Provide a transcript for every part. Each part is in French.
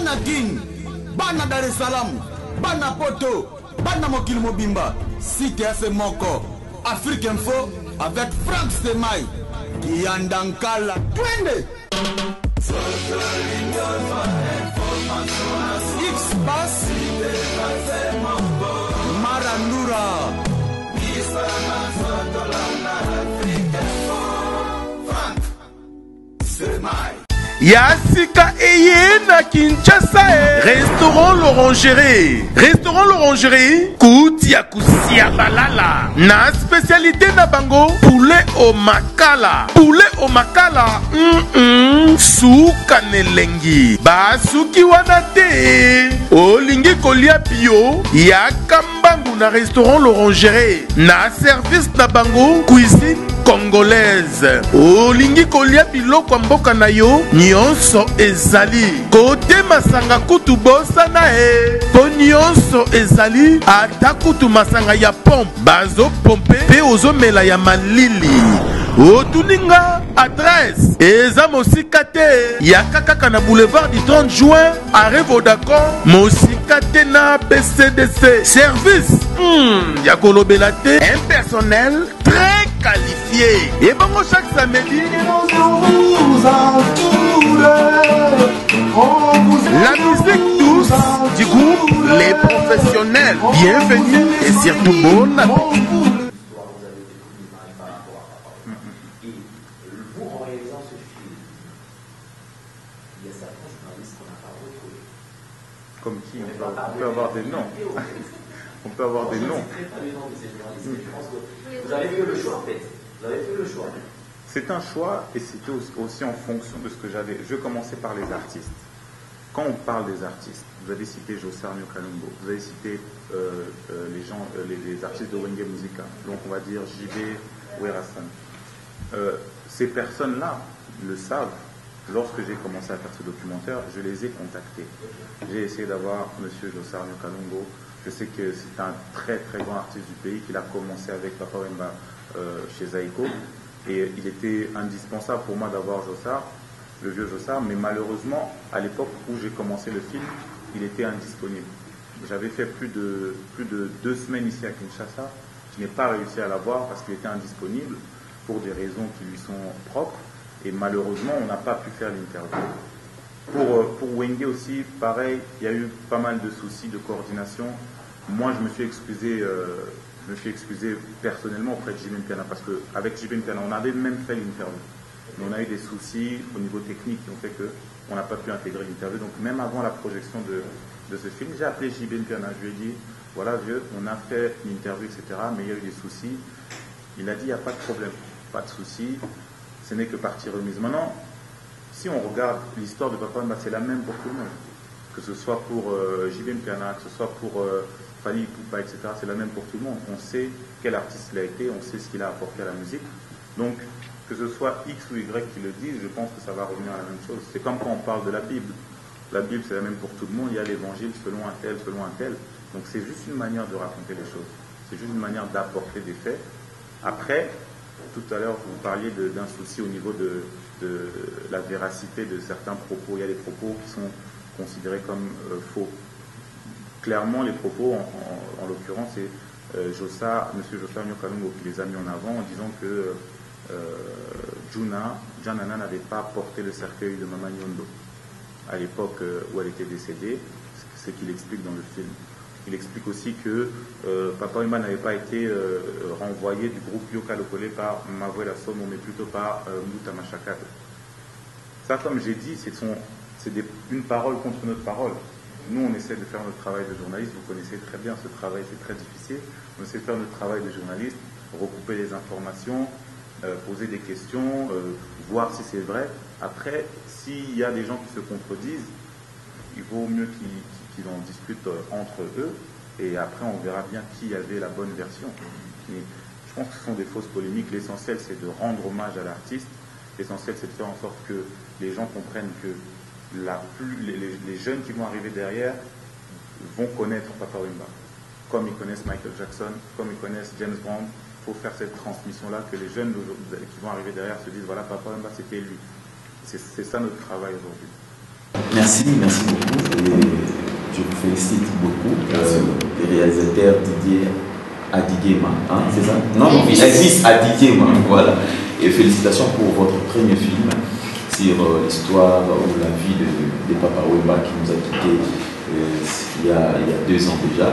bana Guine, bana Dar es Salaam, bana Poto, bana Mokili Mobimba, Site FM Moko, Afrique Info avec Franck Semaï, Yandankala, Twende. X-Bass, Marandura, Franck Semaï. Yassika Eye na Kinshasa. Restaurant l'Orangerie. Restaurant l'Orangerie. Koutia Koussia Balala. Na spécialité na bango. Poulet au makala. Poulet au makala. Souka nelengi. Basuki wanate. Olingi kolia bio. Yakambangu na restaurant l'Orangerie. Na service na bango. Cuisine congolaise. Olingi kolia biloko mboka na yo. Nyonso ezali kote masanga kutu bosana po nyonso ezali ata kutu masanga ya pompe bazo pompe pe ozomela ya malili otuninga adresse eza mosika te ya kaka na boulevard du 30 juin arrêt Vodacom mosika te na BCDC service ya kolobela te un personnel très qualifié et bongo chaque samedi la musique douce du groupe Les Professionnels. Bienvenue et surtout bon appétit. Vous, en réalisant ce film, il y a certains journalistes qu'on n'a pas retrouvés. Comme qui on peut avoir des noms. On peut avoir des noms. C'est très amusant de ces journalistes. Je pense que vous avez fait le choix, en fait. Vous avez fait le choix. C'est un choix et c'était aussi en fonction de ce que j'avais. Je commençais par les artistes. Quand on parle des artistes, vous avez cité Josar Nyokalumbo, vous avez cité les artistes de Wenge Musica, donc on va dire JB ou Erasan. Ces personnes-là le savent. Lorsque j'ai commencé à faire ce documentaire, je les ai contactés. J'ai essayé d'avoir M. Josar Nyokalumbo. Je sais que c'est un très très grand artiste du pays, qu'il a commencé avec Papa Wemba chez Zaïko. Et il était indispensable pour moi d'avoir Jossard, le vieux Jossard, mais malheureusement, à l'époque où j'ai commencé le film, il était indisponible. J'avais fait plus de 2 semaines ici à Kinshasa. Je n'ai pas réussi à l'avoir parce qu'il était indisponible pour des raisons qui lui sont propres. Et malheureusement, on n'a pas pu faire l'interview. Pour Wenge aussi, pareil, il y a eu pas mal de soucis de coordination. Moi, je me suis excusé personnellement auprès de Jibin Piana parce qu'avec Jibin Piana, on avait même fait l'interview. Mais on a eu des soucis au niveau technique qui ont fait qu'on n'a pas pu intégrer l'interview. Donc même avant la projection de ce film, j'ai appelé Jibin Piana. Je lui ai dit, voilà vieux, on a fait l'interview, etc. Mais il y a eu des soucis. Il a dit, il n'y a pas de problème, pas de soucis. Ce n'est que partie remise. Maintenant, si on regarde l'histoire de Papa Wemba, c'est la même pour tout le monde. Que ce soit pour Jibin Piana, que ce soit pour Fali Poupa, etc. C'est la même pour tout le monde. On sait quel artiste il a été, on sait ce qu'il a apporté à la musique. Donc, que ce soit X ou Y qui le disent, je pense que ça va revenir à la même chose. C'est comme quand on parle de la Bible. La Bible, c'est la même pour tout le monde. Il y a l'évangile selon un tel, selon un tel. Donc, c'est juste une manière de raconter les choses. C'est juste une manière d'apporter des faits. Après, tout à l'heure, vous parliez d'un souci au niveau de la véracité de certains propos. Il y a des propos qui sont considérés comme faux. Clairement, les propos, en l'occurrence, c'est M. Josar Nyokalumbo qui les a mis en avant en disant que Janana n'avait pas porté le cercueil de Mama Nyondo à l'époque où elle était décédée, c'est ce qu'il explique dans le film. Il explique aussi que Papa Wemba n'avait pas été renvoyé du groupe Yoka Lokole par Mavouela Somo, mais plutôt par Mouta Machakad. Ça, comme j'ai dit, c'est une parole contre notre parole. Nous, on essaie de faire notre travail de journaliste. Vous connaissez très bien ce travail, c'est très difficile. On essaie de faire notre travail de journaliste, recouper les informations, poser des questions, voir si c'est vrai. Après, s'il y a des gens qui se contredisent, il vaut mieux qu'ils en discutent entre eux. Et après, on verra bien qui avait la bonne version. Mais je pense que ce sont des fausses polémiques. L'essentiel, c'est de rendre hommage à l'artiste. L'essentiel, c'est de faire en sorte que les gens comprennent que les jeunes qui vont arriver derrière vont connaître Papa Wemba, comme ils connaissent Michael Jackson, comme ils connaissent James Brown. Il faut faire cette transmission-là, que les jeunes qui vont arriver derrière se disent, voilà, Papa Wemba, c'était lui. C'est ça notre travail aujourd'hui. Merci beaucoup. je vous félicite beaucoup. Les réalisateurs Didier Adiguema, hein, c'est ça? Non, Elvis Adiguema, voilà. Et félicitations pour votre premier film sur l'histoire ou la vie de Papa Wemba qui nous a quittés il y a 2 ans déjà.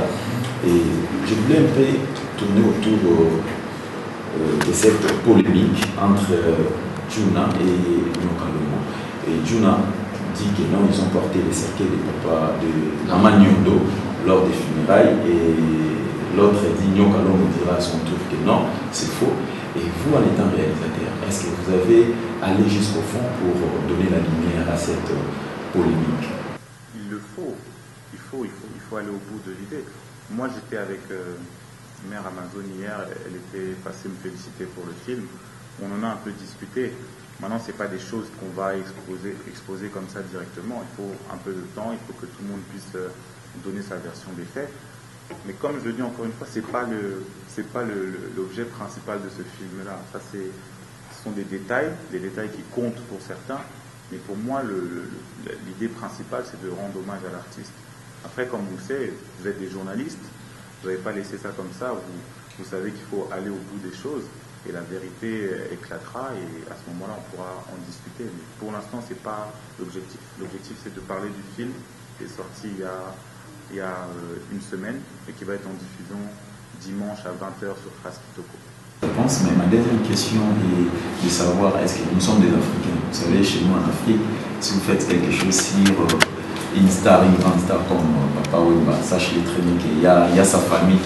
Et je voulais un peu tourner autour de cette polémique entre Djuna et Nyokalomo. Et Djuna dit que non, ils ont porté les cercueils de Maman Nyondo lors des funérailles, et l'autre dit, Nyokalomo dira à son tour que non, c'est faux. Et vous, en étant réalisateur, est-ce que vous avez allé jusqu'au fond pour donner la lumière à cette polémique? Il le faut. Il faut aller au bout de l'idée. Moi, j'étais avec Mère Amazon hier, elle était passée me féliciter pour le film. On en a un peu discuté. Maintenant, ce n'est pas des choses qu'on va exposer comme ça directement. Il faut un peu de temps, il faut que tout le monde puisse donner sa version des faits. Mais comme je le dis encore une fois, ce n'est pas l'objet principal de ce film-là. Ce sont des détails qui comptent pour certains. Mais pour moi, l'idée principale, c'est de rendre hommage à l'artiste. Après, comme vous le savez, vous êtes des journalistes, vous n'avez pas laissé ça comme ça, vous savez qu'il faut aller au bout des choses, et la vérité éclatera, et à ce moment-là, on pourra en discuter. Mais pour l'instant, ce n'est pas l'objectif. L'objectif, c'est de parler du film qui est sorti il y a 1 semaine, et qui va être en diffusion dimanche à 20h sur Trace Kitoko. Je pense, mais ma deuxième question est de savoir, est-ce que nous sommes des Africains? Vous savez, chez nous en Afrique, si vous faites quelque chose sur une grande star comme Papa Wemba, sachez très bien qu'il y a sa famille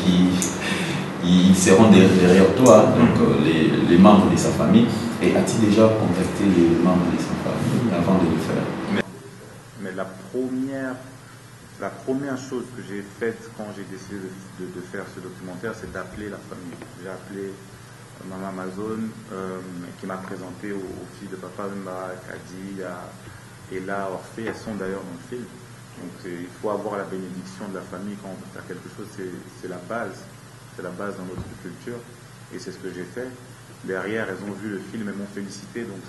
qui seront derrière toi, donc les membres de sa famille. Et as-tu déjà contacté les membres de sa famille avant de le faire? Mais la première chose que j'ai faite quand j'ai décidé de faire ce documentaire, c'est d'appeler la famille. J'ai appelé Maman Amazon qui m'a présenté aux filles de Papa Wemba, Kadi, Ella, Orphée. Elles sont d'ailleurs dans le film. Donc il faut avoir la bénédiction de la famille quand on veut faire quelque chose. C'est la base. C'est la base dans notre culture. Et c'est ce que j'ai fait. Derrière, elles ont vu le film et m'ont félicité. Donc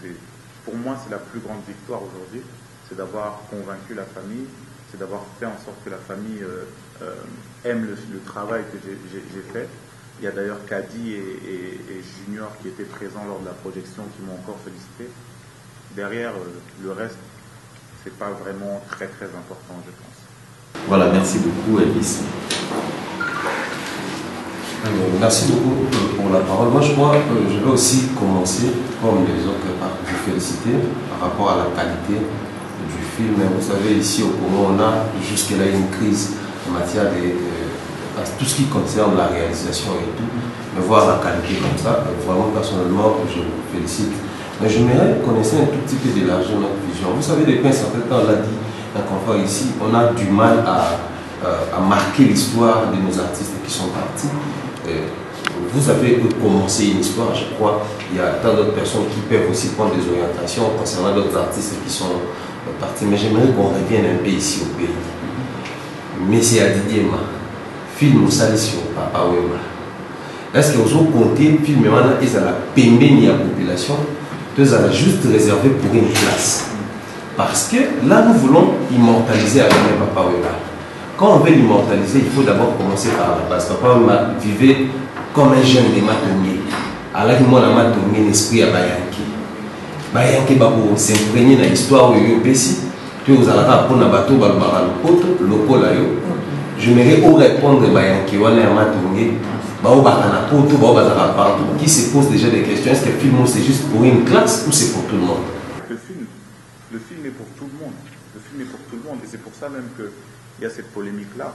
pour moi, c'est la plus grande victoire aujourd'hui. C'est d'avoir convaincu la famille. C'est d'avoir fait en sorte que la famille aime le travail que j'ai fait. Il y a d'ailleurs Kadi et Junior qui étaient présents lors de la projection qui m'ont encore félicité. Derrière, le reste, c'est pas vraiment très très important, je pense. Voilà, merci beaucoup, Elvis. Merci beaucoup pour la parole. Moi, je crois que je vais aussi commencer, comme les autres, par vous féliciter par rapport à la qualité du film. Vous savez, ici au Congo, on a jusque-là une crise en matière de tout ce qui concerne la réalisation et tout. Mais voir la qualité comme ça, vraiment, personnellement, je vous félicite. Mais je m'aimerais connaître un tout petit peu d'élargir notre vision. Vous savez, depuis un certain temps, on l'a dit, un confrère ici, on a du mal à marquer l'histoire de nos artistes qui sont partis. Vous avez commencé une histoire, je crois. Il y a tant d'autres personnes qui peuvent aussi prendre des orientations concernant d'autres artistes qui sont partis. Mais j'aimerais qu'on revienne un peu ici au pays. Messie Adidiema, film au salis sur Papa Wemba. Est-ce que vous avez compté film et à la pembeni à la population, vous avez juste réservé pour une classe? Parce que là, nous voulons immortaliser avec Papa Wemba. Quand on veut l'immortaliser, il faut d'abord commencer par la base. Papa Wemba vivait comme un jeune de Matongué. Alors qu'il m'a Matongué l'esprit à Bayanké. Bayanké bako s'imprégner dans l'histoire où il y a Bessi. Puis vous allez apprendre à bateau, le pôle là. Je m'aimerais au répondre Bayanké, on est à Matongué. Qui se pose déjà des questions. Est-ce que le film c'est juste pour une classe ou c'est pour tout le monde? Le film est pour tout le monde. Le film est pour tout le monde. Et c'est pour ça même qu'il y a cette polémique-là.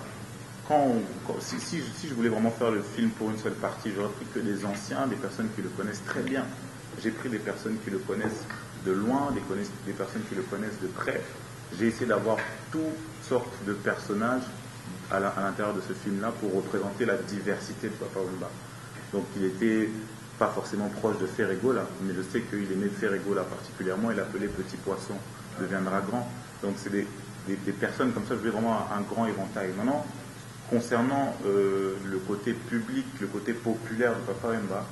Si je voulais vraiment faire le film pour une seule partie, j'aurais pris que des anciens, des personnes qui le connaissent très bien. J'ai pris des personnes qui le connaissent de loin, des personnes qui le connaissent de près. J'ai essayé d'avoir toutes sortes de personnages à l'intérieur de ce film-là pour représenter la diversité de Papa Wemba. Donc il n'était pas forcément proche de Ferregola, mais je sais qu'il aimait Ferregola particulièrement. Il appelait Petit Poisson deviendra grand. Donc c'est des personnes comme ça, je voulais vraiment un grand éventail. Maintenant, concernant le côté public, le côté populaire de Papa Wemba,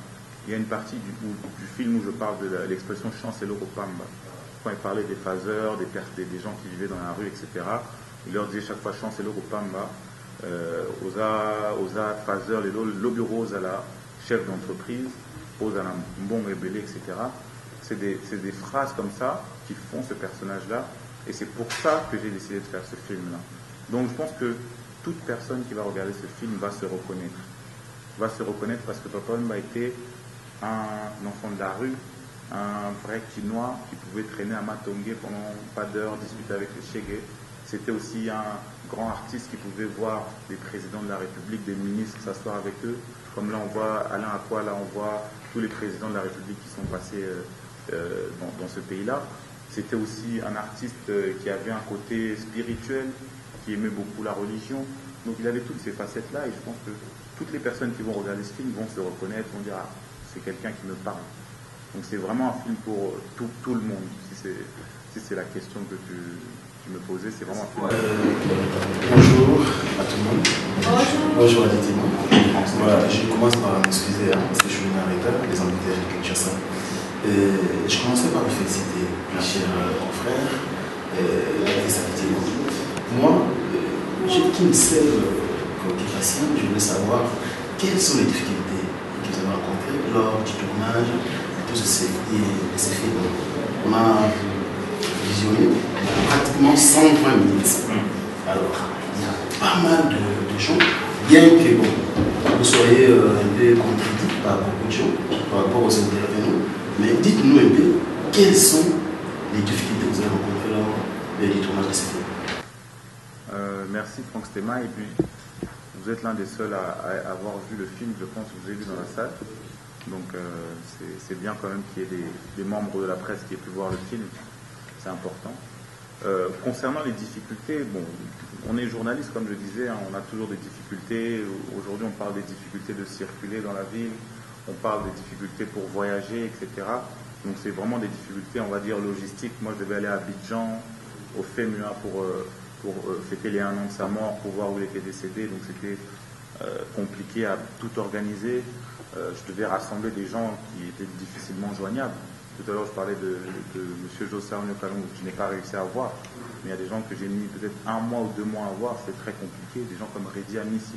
il y a une partie du film où je parle de l'expression chancelo Pamba. Quand il parlait des phaseurs, des gens qui vivaient dans la rue, etc. il leur disait chaque fois chance et logo pamba, oza phaseur, les lobby rose à la chef d'entreprise, aux à la bon rebelle, etc. C'est des phrases comme ça qui font ce personnage-là, et c'est pour ça que j'ai décidé de faire ce film-là. Donc je pense que toute personne qui va regarder ce film va se reconnaître. Va se reconnaître parce que Papa Wemba était un enfant de la rue, un vrai Quinois qui pouvait traîner à Matongé pendant pas d'heure, discuter avec les Chegué. C'était aussi un grand artiste qui pouvait voir des présidents de la République, des ministres s'asseoir avec eux. Comme là on voit Alain Akwa, là on voit tous les présidents de la République qui sont passés dans ce pays-là. C'était aussi un artiste qui avait un côté spirituel, qui aimait beaucoup la religion. Donc il avait toutes ces facettes-là et je pense que toutes les personnes qui vont regarder ce film vont se reconnaître, vont dire « Ah, c'est quelqu'un qui me parle ». Donc c'est vraiment un film pour tout le monde. Si c'est la question que tu me posais, c'est vraiment un film. Bonjour à tout le monde. Bonjour à Didier. Voilà, je commence par m'excuser parce que je suis narrateur des embouteillages de Kinshasa. Je commencerai par vous féliciter, mes chers confrères, avec les invités. Moi, j'ai qu'une seule préoccupation, je voulais savoir quelles sont les difficultés que vous avez rencontrées lors du tournage de tous ces films. On a visionné pratiquement 120 minutes. Alors, il y a pas mal de gens, bien que vous soyez un peu contredits par beaucoup de gens par rapport aux intervenants, mais dites-nous un peu quelles sont les difficultés que vous avez rencontrées lors du tournage de ces films. Merci Franck Stéma, et puis vous êtes l'un des seuls à avoir vu le film, je pense que vous avez vu dans la salle, donc c'est bien quand même qu'il y ait des membres de la presse qui aient pu voir le film, c'est important. Concernant les difficultés, bon, on est journaliste comme je disais, hein, on a toujours des difficultés. Aujourd'hui on parle des difficultés de circuler dans la ville, on parle des difficultés pour voyager, etc. Donc c'est vraiment des difficultés, on va dire, logistiques. Moi je devais aller à Abidjan, au FEMUA pour fêter les 1 an de sa mort, pour voir où il était décédé, donc c'était compliqué à tout organiser. Je devais rassembler des gens qui étaient difficilement joignables. Tout à l'heure je parlais de M. Jossa Onyokalong, que je n'ai pas réussi à voir, mais il y a des gens que j'ai mis peut-être 1 mois ou 2 mois à voir, c'est très compliqué. Des gens comme Reddy Amissi,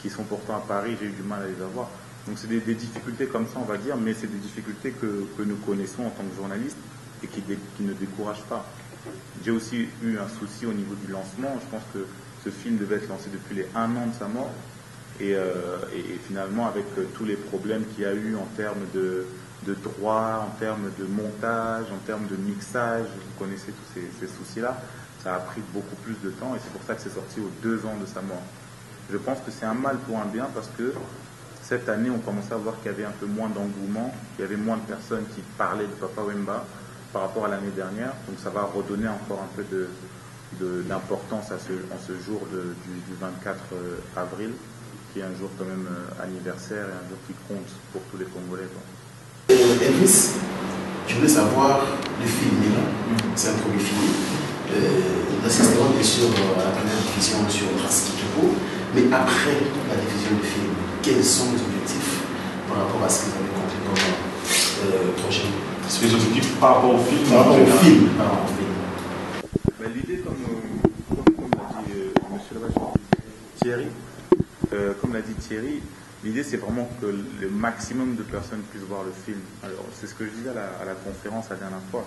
qui sont pourtant à Paris, j'ai eu du mal à les avoir. Donc c'est des difficultés comme ça, on va dire, mais c'est des difficultés que nous connaissons en tant que journalistes et qui ne découragent pas. J'ai aussi eu un souci au niveau du lancement. Je pense que ce film devait être lancé depuis les 1 an de sa mort. Et finalement, avec tous les problèmes qu'il y a eu en termes de droit, en termes de montage, en termes de mixage, vous connaissez tous ces soucis-là, ça a pris beaucoup plus de temps et c'est pour ça que c'est sorti aux 2 ans de sa mort. Je pense que c'est un mal pour un bien parce que cette année, on commençait à voir qu'il y avait un peu moins d'engouement, qu'il y avait moins de personnes qui parlaient de Papa Wemba par rapport à l'année dernière. Donc ça va redonner encore un peu d'importance en ce jour du 24 avril, qui est un jour quand même anniversaire et un jour qui compte pour tous les Congolais. Elvis, je voulais savoir, le film est là, c'est un premier film. Nous assisterons bien sûr à la première diffusion sur Traskitopo, mais après la diffusion du film, quels sont les objectifs par rapport à ce que vous avez compris comme projet? Les objectifs par rapport au film? Par rapport au film. L'idée, comme l'a dit monsieur Thierry, comme l'a dit Thierry, l'idée c'est vraiment que le maximum de personnes puissent voir le film. Alors c'est ce que je disais à la conférence la dernière fois.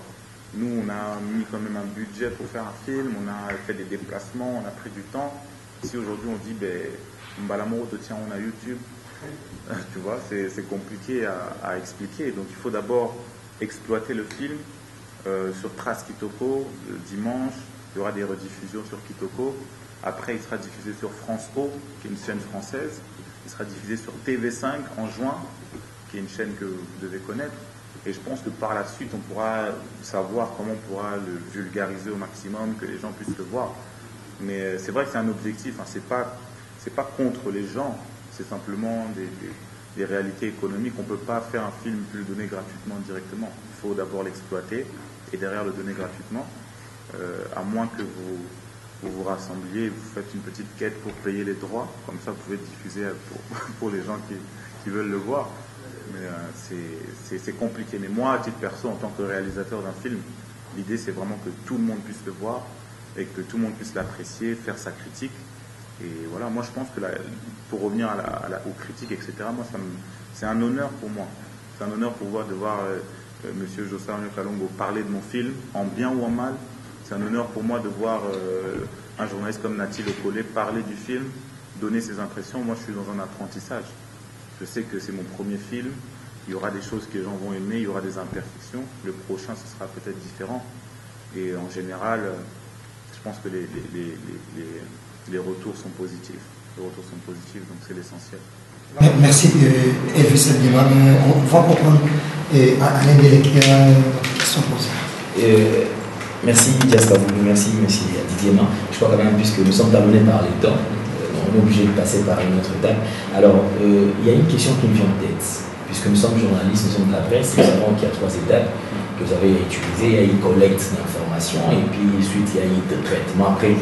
Nous on a mis quand même un budget pour faire un film, on a fait des déplacements, on a pris du temps. Si aujourd'hui on dit Mbalamoro, tiens, on a YouTube, tu vois, c'est compliqué à expliquer. Donc il faut d'abord exploiter le film sur Trace Kitoko dimanche. Il y aura des rediffusions sur Kitoko. Après, il sera diffusé sur France O, qui est une chaîne française. Il sera diffusé sur TV5 en juin, qui est une chaîne que vous devez connaître. Et je pense que par la suite, on pourra savoir comment on pourra le vulgariser au maximum, que les gens puissent le voir. Mais c'est vrai que c'est un objectif, hein. C'est pas contre les gens, c'est simplement des réalités économiques. On ne peut pas faire un film puis le donner gratuitement directement. Il faut d'abord l'exploiter et derrière le donner gratuitement, à moins que vous rassembliez, vous faites une petite quête pour payer les droits, comme ça vous pouvez diffuser pour les gens qui veulent le voir. Mais c'est compliqué. Mais moi, à titre perso, en tant que réalisateur d'un film, l'idée c'est vraiment que tout le monde puisse le voir et que tout le monde puisse l'apprécier, faire sa critique. Et voilà, moi je pense que pour revenir aux critiques, etc., moi c'est un honneur pour moi. C'est un honneur de voir Monsieur Jossa Kalongo parler de mon film, en bien ou en mal. C'est un honneur pour moi de voir un journaliste comme Nati Le Collet parler du film, donner ses impressions. Moi je suis dans un apprentissage. Je sais que c'est mon premier film, il y aura des choses que les gens vont aimer, il y aura des imperfections. Le prochain, ce sera peut-être différent. Et en général, je pense que les retours sont positifs. Les retours sont positifs, donc c'est l'essentiel. Merci Elvis Abdima. On va comprendre Alain Delec qui a une question pour ça. Merci Diaskabou, merci Didier Ma. Je crois quand même, puisque nous sommes amenés par les temps, on est obligé de passer par une autre étape. Alors, il y a une question qui me vient en tête. Puisque nous sommes journalistes, nous sommes de la presse, nous savons qu'il y a 3 étapes que vous avez utilisées. Il y a une collecte d'informations et puis ensuite il y a une traitement. Après,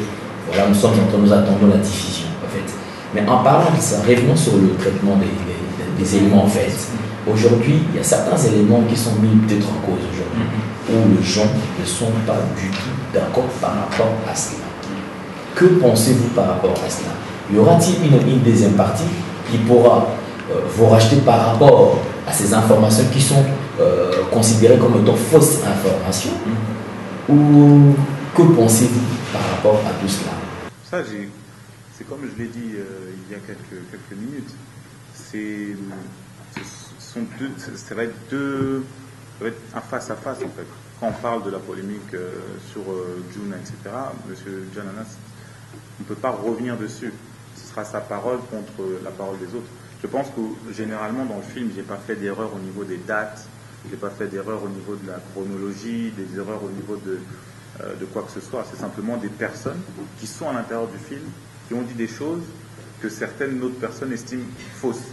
voilà, nous attendons la diffusion en fait. Mais en parlant de ça, revenons sur le traitement des éléments en fait. Aujourd'hui, il y a certains éléments qui sont mis peut-être en cause aujourd'hui, où les gens ne sont pas du tout d'accord par rapport à cela. Que pensez-vous par rapport à cela? Y aura-t-il une deuxième partie qui pourra vous racheter par rapport à ces informations qui sont considérées comme étant fausses informations? Ou que pensez-vous par rapport à tout cela? Ça, c'est comme je l'ai dit il y a quelques minutes, ça va être un face-à-face en fait. Quand on parle de la polémique sur Juna, etc., M. Jananas, on ne peut pas revenir dessus. Ce sera sa parole contre la parole des autres. Je pense que généralement dans le film, je n'ai pas fait d'erreur au niveau des dates, je n'ai pas fait d'erreur au niveau de la chronologie, des erreurs au niveau de quoi que ce soit. C'est simplement des personnes qui sont à l'intérieur du film, qui ont dit des choses que certaines autres personnes estiment fausses.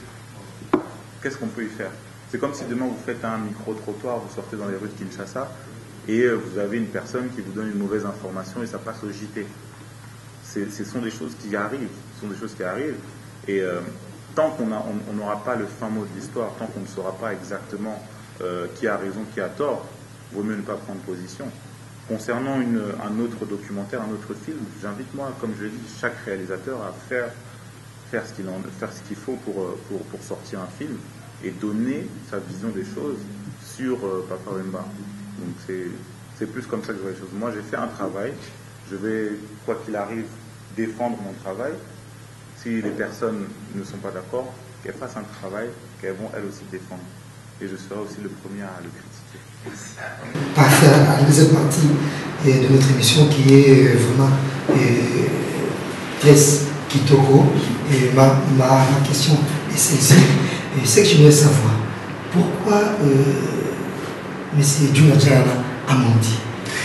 Qu'est-ce qu'on peut y faire? C'est comme si demain vous faites un micro-trottoir, vous sortez dans les rues de Kinshasa et vous avez une personne qui vous donne une mauvaise information et ça passe au JT. Ce sont des choses qui arrivent. Et tant qu'on n'aura pas le fin mot de l'histoire, tant qu'on ne saura pas exactement qui a raison, qui a tort, il vaut mieux ne pas prendre position. Concernant un autre documentaire, un autre film, j'invite moi, comme je l'ai dit, chaque réalisateur à faire ce qu'il faut pour sortir un film et donner sa vision des choses sur Papa Wemba. Donc c'est plus comme ça que je vois les choses. Moi j'ai fait un travail, je vais, quoi qu'il arrive, défendre mon travail. Si les personnes ne sont pas d'accord, qu'elles fassent un travail qu'elles vont elles aussi défendre. Et je serai aussi le premier à le critiquer. Parfait, à la deuxième partie de notre émission qui est vraiment très Kitoko. Et ma question est celle-ci. C'est que je voulais savoir pourquoi M. Juna Janana a menti.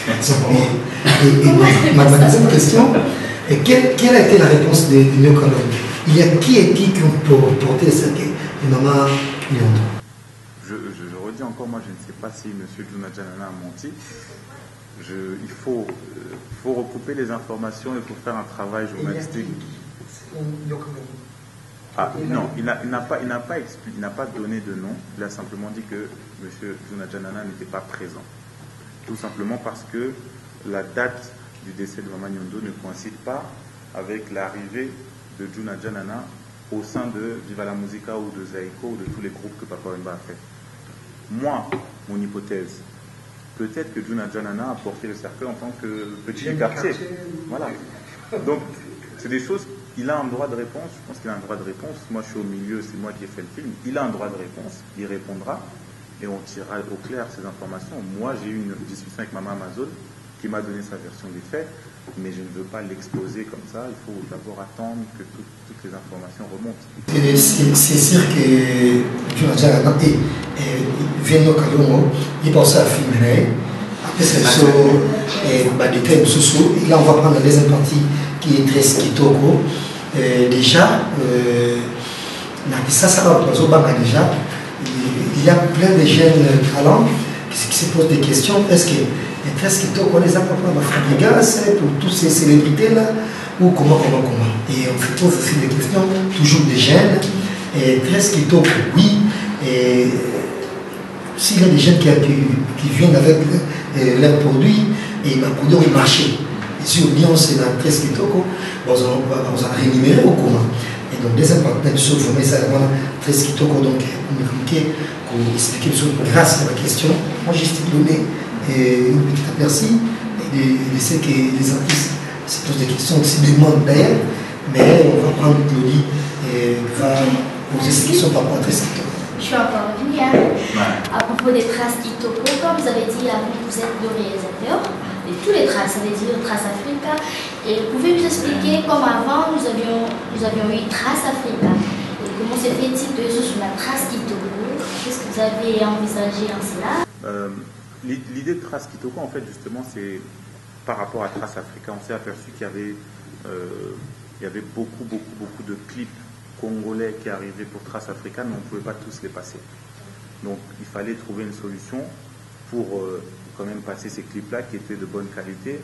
Et ma deuxième question est quelle a été la réponse de Nyokolon? Il y a qui et qui ont porté cette maman Lyondo? Je redis encore, moi je ne sais pas si M. Juna Janana a menti. Il faut recouper les informations, il faut faire un travail journalistique. Ah, non, il n'a pas donné de nom. Il a simplement dit que M. Juna Janana n'était pas présent. Tout simplement parce que la date du décès de Maman Nyondo ne coïncide pas avec l'arrivée de Juna Janana au sein de Viva la Musica ou de Zaiko ou de tous les groupes que Papa Wemba a fait. Moi, mon hypothèse, peut-être que Juna Janana a porté le cercueil en tant que petit du quartier. Voilà. Donc, c'est des choses. Il a un droit de réponse, je pense qu'il a un droit de réponse. Moi, je suis au milieu, c'est moi qui ai fait le film. Il a un droit de réponse, il répondra et on tirera au clair ces informations. Moi, j'ai eu une discussion avec Maman Amazon qui m'a donné sa version des faits, mais je ne veux pas l'exposer comme ça. Il faut d'abord attendre que toutes les informations remontent. C'est sûr que Juna Janana et Veno Kalongo, il pensait à filmer. Après, c'est des thèmes sous-sous. Et là, on va prendre la deuxième partie qui est très Kitoko. Déjà, il y a plein de jeunes talents qui se posent des questions. Est-ce que Kitoko les a pas pris des gaz pour toutes ces célébrités-là? Ou comment? Et on se pose aussi des questions, toujours des jeunes. Et presque Kitoko, oui. Et s'il y a des jeunes qui viennent avec leurs produits, et leurs produits ont marché. sur Lyon, c'est dans Trace Kitoko, on a rémunéré au commun. Et donc, deuxième partenaire, sur le formé, ça va Trace Kitoko, donc, pour expliquer grâce à la question, moi, j'ai donné une petite aperçu de ce que les artistes se posent des questions, se demandent d'ailleurs, mais on va prendre Claudie et va poser ces questions par rapport à Trace Kitoko. Je suis encore venue à propos des traces Kitoko. Comme vous avez dit avant, vous êtes le réalisateur de tous les traces, ça veut dire Trace Africa. Et vous pouvez nous expliquer, comme avant, nous avions eu Trace Africa. Et comment s'est fait-il de sur la trace Kitoko? Qu'est-ce que vous avez envisagé en cela? L'idée de Trace Kitoko, en fait, justement, c'est par rapport à Trace Africa. On s'est aperçu qu'il y avait beaucoup de clips congolais qui arrivaient pour Trace Africa, mais on ne pouvait pas tous les passer. Donc il fallait trouver une solution pour quand même passer ces clips-là qui étaient de bonne qualité.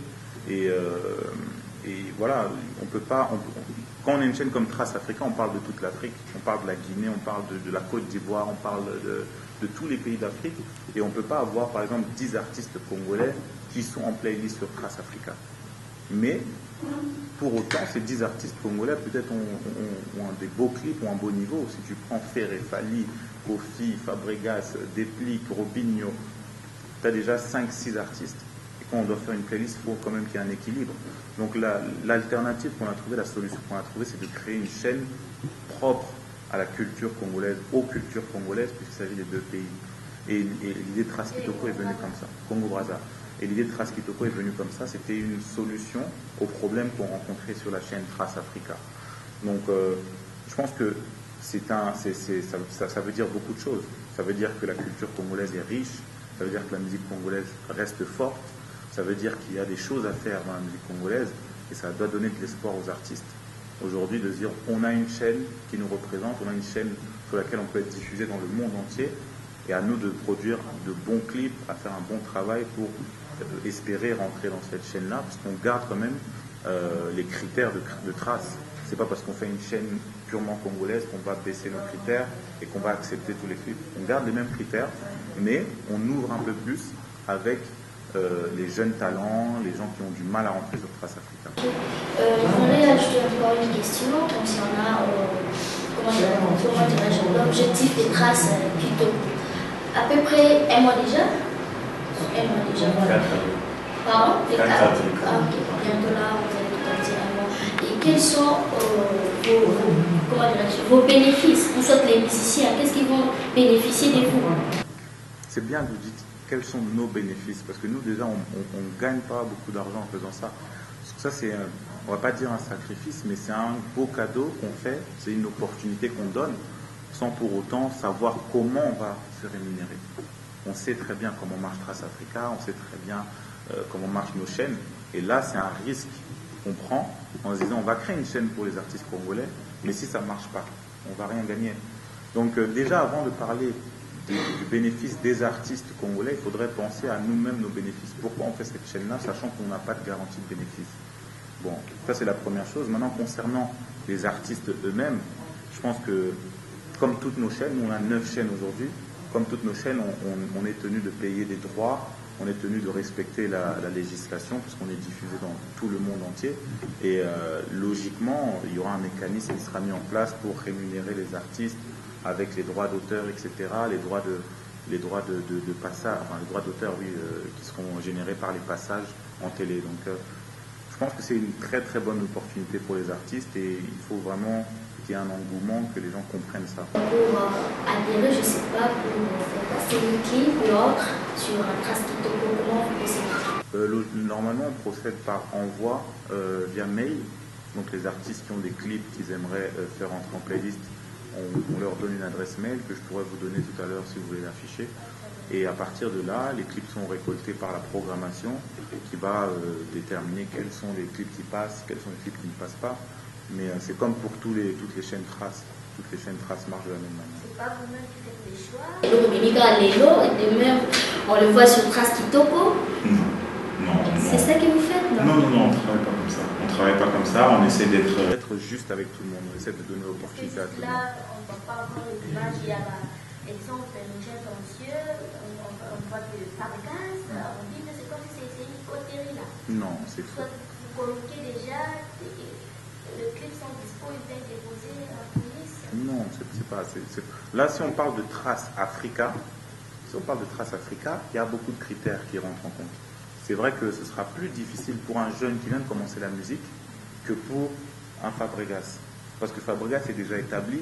Et voilà, on peut pas. Quand on a une chaîne comme Trace Africa, on parle de toute l'Afrique, on parle de la Guinée, on parle de la Côte d'Ivoire, on parle de tous les pays d'Afrique, et on ne peut pas avoir par exemple 10 artistes congolais qui sont en playlist sur Trace Africa. Mais pour autant, ces 10 artistes congolais peut-être ont des beaux clips, ont un beau niveau. Si tu prends Ferré, Fali, Kofi, Fabregas, Deplik, Robinho, tu as déjà 5-6 artistes. Et quand on doit faire une playlist, il faut quand même qu'il y ait un équilibre. Donc l'alternative qu'on a trouvée, la solution qu'on a trouvée, c'est de créer une chaîne propre à la culture congolaise, aux cultures congolaises, puisqu'il s'agit des deux pays. Et l'idée de Trace Kitoko est venue comme ça, Congo-Brazza. Et l'idée de Trace Kitoko est venue comme ça, c'était une solution aux problèmes qu'on rencontrait sur la chaîne Trace Africa. Donc je pense que ça veut dire beaucoup de choses. Ça veut dire que la culture congolaise est riche, ça veut dire que la musique congolaise reste forte, ça veut dire qu'il y a des choses à faire dans la musique congolaise, et ça doit donner de l'espoir aux artistes. Aujourd'hui, de se dire, on a une chaîne qui nous représente, on a une chaîne sur laquelle on peut être diffusé dans le monde entier, et à nous de produire de bons clips, à faire un bon travail pour espérer rentrer dans cette chaîne-là, parce qu'on garde quand même les critères de Trace. C'est pas parce qu'on fait une chaîne purement congolaise qu'on va baisser nos critères et qu'on va accepter tous les clips. On garde les mêmes critères, mais on ouvre un peu plus avec les jeunes talents, les gens qui ont du mal à rentrer sur Trace Africa. Je voudrais ajouter encore une question concernant l'objectif des Traces Kitoko. À peu près un mois déjà. Voilà. Pardon? 4. Ok, bientôt là, vous allez tout dire un mois. Et quels sont vos bénéfices? Vous êtes les musiciens, qu'est-ce qu'ils vont bénéficier de vous? C'est bien que vous dites quels sont nos bénéfices, parce que nous déjà on ne gagne pas beaucoup d'argent en faisant ça. Ça c'est, on va pas dire un sacrifice, mais c'est un beau cadeau qu'on fait, c'est une opportunité qu'on donne, sans pour autant savoir comment on va se rémunérer. On sait très bien comment marche Trace Africa, on sait très bien comment marchent nos chaînes, et là c'est un risque qu'on prend en se disant on va créer une chaîne pour les artistes congolais, mais si ça ne marche pas, on ne va rien gagner. Donc déjà avant de parler du bénéfice des artistes congolais, il faudrait penser à nous-mêmes nos bénéfices. Pourquoi on fait cette chaîne-là, sachant qu'on n'a pas de garantie de bénéfice? Bon, ça c'est la première chose. Maintenant, concernant les artistes eux-mêmes, je pense que, comme toutes nos chaînes, on a 9 chaînes aujourd'hui, comme toutes nos chaînes, on est tenu de payer des droits, on est tenu de respecter la législation, puisqu'on est diffusé dans tout le monde entier. Et logiquement, il y aura un mécanisme qui sera mis en place pour rémunérer les artistes, avec les droits d'auteur, etc., les droits de passage, enfin les droits d'auteur, oui, qui seront générés par les passages en télé. Donc, je pense que c'est une très très bonne opportunité pour les artistes et il faut vraiment qu'il y ait un engouement, que les gens comprennent ça. Pour adhérer, je ne sais pas, pour faire passer une clip ou l'autre sur un Trace Kitoko, comment vous procédez? Normalement, on procède par envoi via mail. Donc les artistes qui ont des clips qu'ils aimeraient faire entrer en playlist, on leur donne une adresse mail que je pourrais vous donner tout à l'heure si vous voulez l'afficher. Et à partir de là, les clips sont récoltés par la programmation qui va déterminer quels sont les clips qui passent, quels sont les clips qui ne passent pas. Mais c'est comme pour toutes les chaînes Trace. Toutes les chaînes Trace marchent de la même manière. C'est pas vous-même qui faites les choix? Et donc, et de même, on le voit sur Trace Kitoko? Non. C'est ça que vous faites, non? Non, on ne travaille pas comme ça. On ne travaille pas comme ça, on essaie d'être juste avec tout le monde. On essaie de donner l'opportunité à tout le monde. Là, on ne voit pas encore les images, il y a l'exemple de Michel Tancieux, on voit que Fabregas, on dit que c'est comme si c'est une coterie là. Non, c'est faux. coloquez déjà, le clip sont dispo, ils viennent déposer en police? Non, c'est pas. Là, si on parle de Trace Africa, il y a beaucoup de critères qui rentrent en compte. C'est vrai que ce sera plus difficile pour un jeune qui vient de commencer la musique que pour un Fabregas. Parce que Fabregas est déjà établi,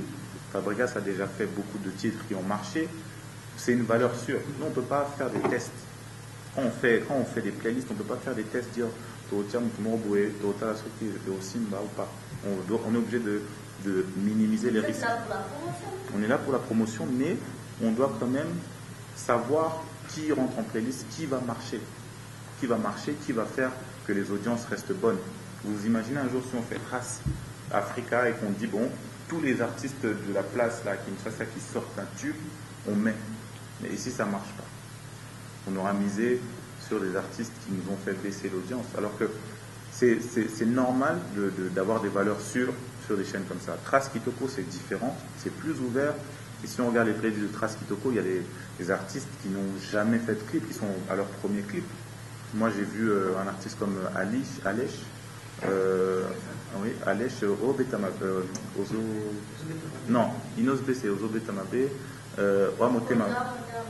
Fabregas a déjà fait beaucoup de titres qui ont marché, c'est une valeur sûre. Nous, on ne peut pas faire des tests. Quand on fait des playlists, on ne peut pas faire des tests, dire Simba ou pas. On est obligé de minimiser les risques. On est là pour la promotion, mais on doit quand même savoir qui rentre en playlist, qui va marcher, qui va faire que les audiences restent bonnes. Vous imaginez un jour si on fait Trace Africa et qu'on dit bon, tous les artistes de la place là, Kinshasa, qui sortent un tube, on met. Mais ici ça marche pas. On aura misé sur des artistes qui nous ont fait baisser l'audience. Alors que c'est normal d'avoir des valeurs sûres sur des chaînes comme ça. Trace Kitoko, c'est différent, c'est plus ouvert. Et si on regarde les playlists de Trace Kitoko, il y a des artistes qui n'ont jamais fait de clip, qui sont à leur premier clip. Moi, j'ai vu un artiste comme Alech, Inos BC, Ozo Betamabe, Wamotema.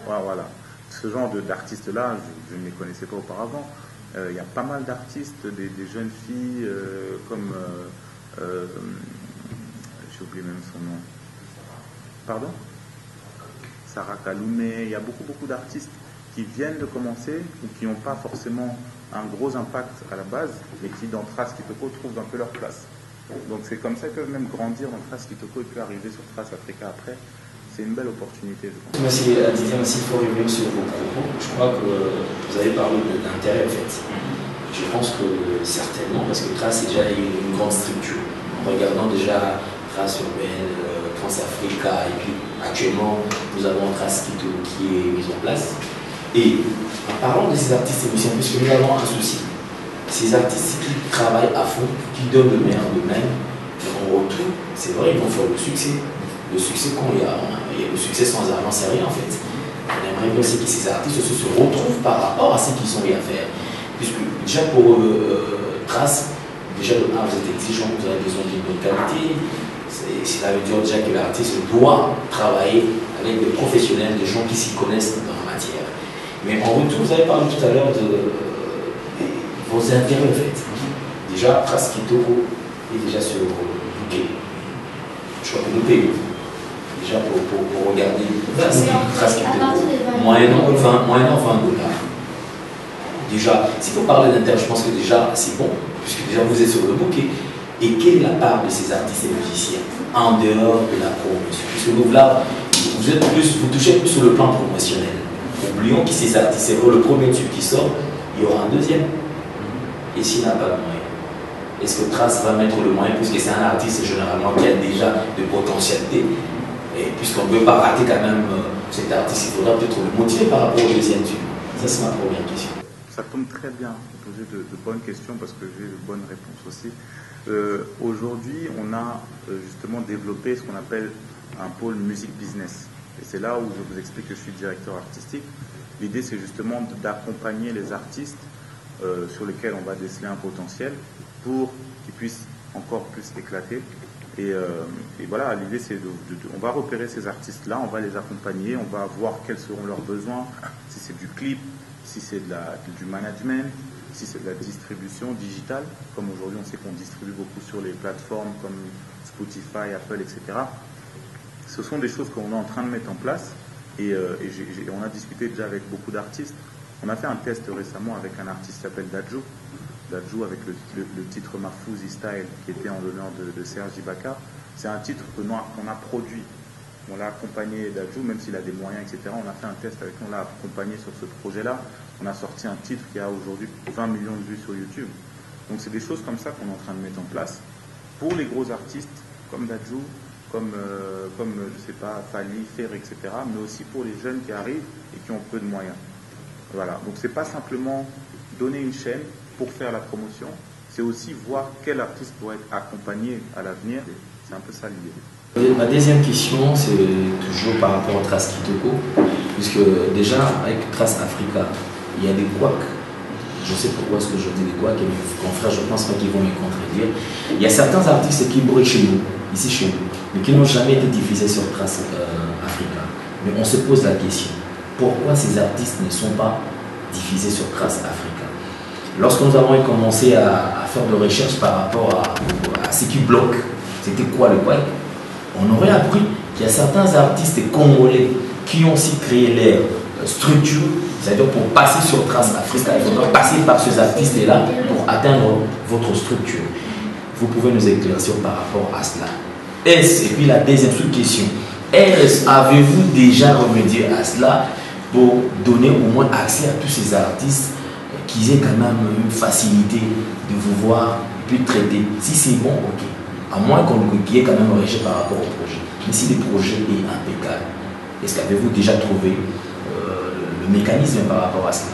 Voilà. Ce genre d'artistes-là, je ne les connaissais pas auparavant. Il y a pas mal d'artistes, des jeunes filles comme... j'ai oublié même son nom. Pardon? Sarah Kaloumé. Il y a beaucoup d'artistes qui viennent de commencer ou qui n'ont pas forcément un gros impact à la base, mais qui dans Trace Kitoko trouvent un peu leur place. Donc c'est comme ça qu'ils peuvent même grandir dans Trace Kitoko et puis arriver sur Trace Africa après. C'est une belle opportunité, je pense. Merci Didier, merci pour revenir sur vos propos. Je crois que vous avez parlé d'intérêt en fait. Je pense que certainement, parce que Trace est déjà une grande structure. En regardant déjà Trace urbaine, Trace Africa, et puis actuellement nous avons Trace Kitoko qui est mise en place. Et en parlant de ces artistes et musiciens, puisque nous avons un souci, ces artistes qui travaillent à fond, qui donnent le meilleur d'eux-mêmes, en retour, c'est vrai, ils vont faire le succès. Le succès, quand il y a le succès sans argent, c'est rien en fait. On aimerait bien aussi que ces artistes se retrouvent par rapport à ce qu'ils sont bien à faire. Puisque déjà pour Trace, déjà de vous êtes exigeant, vous avez besoin d'une bonne qualité. Ça veut dire déjà que l'artiste doit travailler avec des professionnels, des gens qui s'y connaissent dans la matière. Mais en retour, vous avez parlé tout à l'heure de vos intérêts en fait. Déjà, Trace Kitoko est déjà sur le bouquet. Je crois que nous payons. Déjà pour regarder Trace Kitoko. Moyennant 20 $. Déjà, s'il faut parler d'intérêt, je pense que déjà c'est bon, puisque déjà vous êtes sur le bouquet. Et quelle est la part de ces artistes et musiciens en dehors de la promotion? Puisque vous, là, vous touchez plus sur le plan promotionnel. Oublions que ces artistes, c'est le premier tube qui sort, il y aura un deuxième. Et s'il n'a pas de moyens, est-ce que Trace va mettre le moyen, puisque c'est un artiste généralement qui a déjà de potentialité, et puisqu'on ne veut pas rater quand même cet artiste, il faudra peut-être le motiver par rapport au deuxième tube. Ça, c'est ma première question. Ça tombe très bien de poser de bonnes questions parce que j'ai de bonnes réponses aussi. Aujourd'hui, on a justement développé ce qu'on appelle un pôle musique business. Et c'est là où je vous explique que je suis directeur artistique. L'idée, c'est justement d'accompagner les artistes sur lesquels on va déceler un potentiel pour qu'ils puissent encore plus éclater. Et voilà, l'idée, c'est on va repérer ces artistes-là, on va les accompagner, on va voir quels seront leurs besoins, si c'est du clip, si c'est du management, si c'est de la distribution digitale, comme aujourd'hui on sait qu'on distribue beaucoup sur les plateformes comme Spotify, Apple, etc. Ce sont des choses qu'on est en train de mettre en place et on a discuté déjà avec beaucoup d'artistes. On a fait un test récemment avec un artiste qui s'appelle Dadju avec le titre Mafouzi Style qui était en l'honneur de Serge Ibaka. C'est un titre qu'on a produit. On l'a accompagné Dadju, même s'il a des moyens, etc. On a fait un test avec lui, on l'a accompagné sur ce projet-là. On a sorti un titre qui a aujourd'hui 20 millions de vues sur YouTube. Donc c'est des choses comme ça qu'on est en train de mettre en place pour les gros artistes comme Dadju, comme je sais pas, Fali, Fer, etc. Mais aussi pour les jeunes qui arrivent et qui ont peu de moyens. Voilà. Donc c'est pas simplement donner une chaîne pour faire la promotion, c'est aussi voir quel artiste pourrait être accompagné à l'avenir. C'est un peu ça l'idée. Ma deuxième question, c'est toujours par rapport à Trace Kitoko, puisque déjà avec Trace Africa, il y a des couacs je sais pourquoi est-ce que je dis quoi, que mes confrères, je pense pas qu'ils vont me contredire. Il y a certains artistes qui brillent chez nous, ici chez nous, mais qui n'ont jamais été diffusés sur Trace Africa. Mais on se pose la question, pourquoi ces artistes ne sont pas diffusés sur Trace Africa? Lorsque nous avons commencé à faire de recherches par rapport à ce qui bloque, c'était quoi le web, on aurait appris qu'il y a certains artistes congolais qui ont aussi créé leur structure, c'est-à-dire pour passer sur Trace Africa, il faudra passer par ces artistes-là pour atteindre votre structure. Vous pouvez nous éclaircir par rapport à cela. Et puis la deuxième sous-question, avez-vous déjà remédié à cela pour donner au moins accès à tous ces artistes qu'ils aient quand même une facilité de vous voir et puis traiter? Si c'est bon, ok. À moins qu'il y ait quand même un rejet par rapport au projet. Mais si le projet est impeccable, est-ce qu'avez-vous déjà trouvé le mécanisme par rapport à cela?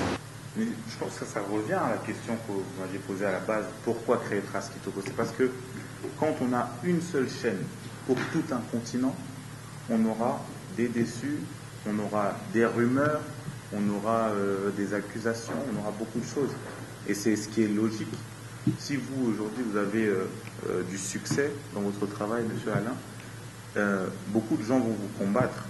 Mais je pense que ça revient à la question que vous m'aviez posée à la base. Pourquoi créer Trace Kitoko? C'est parce que quand on a une seule chaîne pour tout un continent, on aura des déçus, on aura des rumeurs, on aura des accusations, on aura beaucoup de choses. Et c'est ce qui est logique. Si vous, aujourd'hui, vous avez du succès dans votre travail, monsieur Alain, beaucoup de gens vont vous combattre,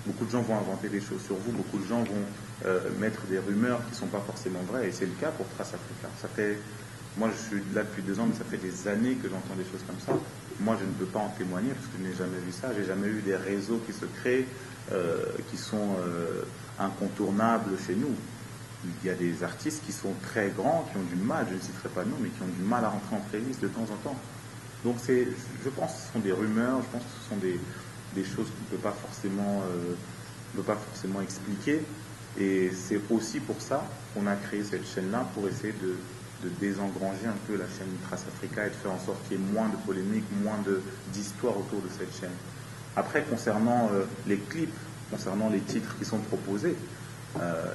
beaucoup de gens vont inventer des choses sur vous, beaucoup de gens vont mettre des rumeurs qui ne sont pas forcément vraies. Et c'est le cas pour Trace Africa. Moi, je suis là depuis 2 ans, mais ça fait des années que j'entends des choses comme ça. Moi, je ne peux pas en témoigner parce que je n'ai jamais vu ça. J'ai jamais eu des réseaux qui se créent, qui sont incontournables chez nous. Il y a des artistes qui sont très grands, qui ont du mal, je ne citerai pas de nom, mais qui ont du mal à rentrer en playlist de temps en temps. Donc je pense que ce sont des rumeurs, je pense que ce sont des choses qu'on ne peut pas forcément expliquer. Et c'est aussi pour ça qu'on a créé cette chaîne-là, pour essayer de désengranger un peu la chaîne Trace Africa et de faire en sorte qu'il y ait moins de polémiques, moins d'histoires autour de cette chaîne. Après, concernant les clips, concernant les titres qui sont proposés,